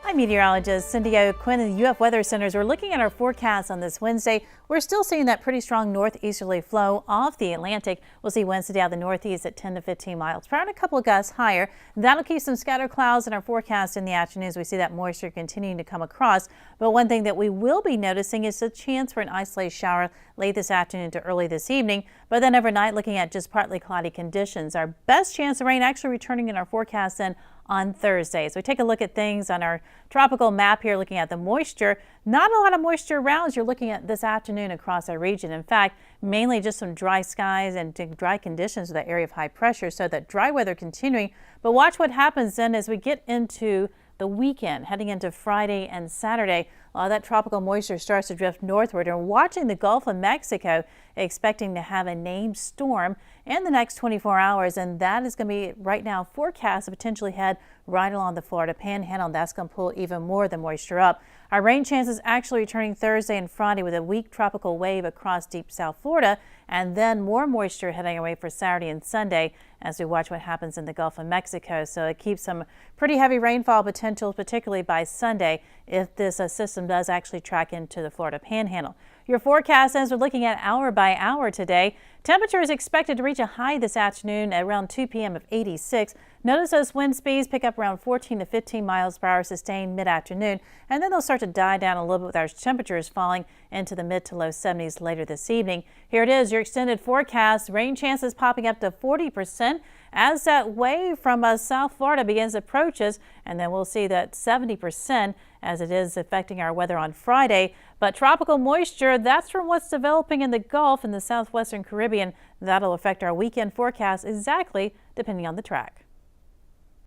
I'm meteorologist Cindy O'Quinn in the UF Weather Centers. We're looking at our forecast on this Wednesday. We're still seeing that pretty strong northeasterly flow off the Atlantic. We'll see Wednesday out of the northeast at 10 to 15 miles per hour and a couple of gusts higher. That'll keep some scattered clouds in our forecast in the afternoon as we see that moisture continuing to come across. But one thing that we will be noticing is the chance for an isolated shower late this afternoon to early this evening. But then overnight, looking at just partly cloudy conditions. Our best chance of rain actually returning in our forecast then on Thursday. So we take a look at things on our tropical map here, looking at the moisture. Not a lot of moisture around as you're looking at this afternoon across our region. In fact, mainly just some dry skies and dry conditions with that area of high pressure, so that dry weather continuing. But watch what happens then as we get into the weekend, heading into Friday and Saturday. That tropical moisture starts to drift northward, and we're watching the Gulf of Mexico, expecting to have a named storm in the next 24 hours. And that is going to be right now forecast to potentially head right along the Florida Panhandle. And that's going to pull even more of the moisture up. Our rain chances actually returning Thursday and Friday with a weak tropical wave across deep South Florida, and then more moisture heading away for Saturday and Sunday as we watch what happens in the Gulf of Mexico. So it keeps some pretty heavy rainfall potential, particularly by Sunday, if this system does actually track into the Florida Panhandle. Your forecast as we're looking at hour by hour today. Temperature is expected to reach a high this afternoon at around 2 p.m. of 86. Notice those wind speeds pick up around 14 to 15 miles per hour sustained mid-afternoon, and then they'll start to die down a little bit with our temperatures falling into the mid to low 70s later this evening. Here it is, your extended forecast. Rain chances popping up to 40% as that wave from South Florida begins approaches, and then we'll see that 70% as it is affecting our weather on Friday. But tropical moisture, that's from what's developing in the Gulf and the southwestern Caribbean. That'll affect our weekend forecast exactly depending on the track.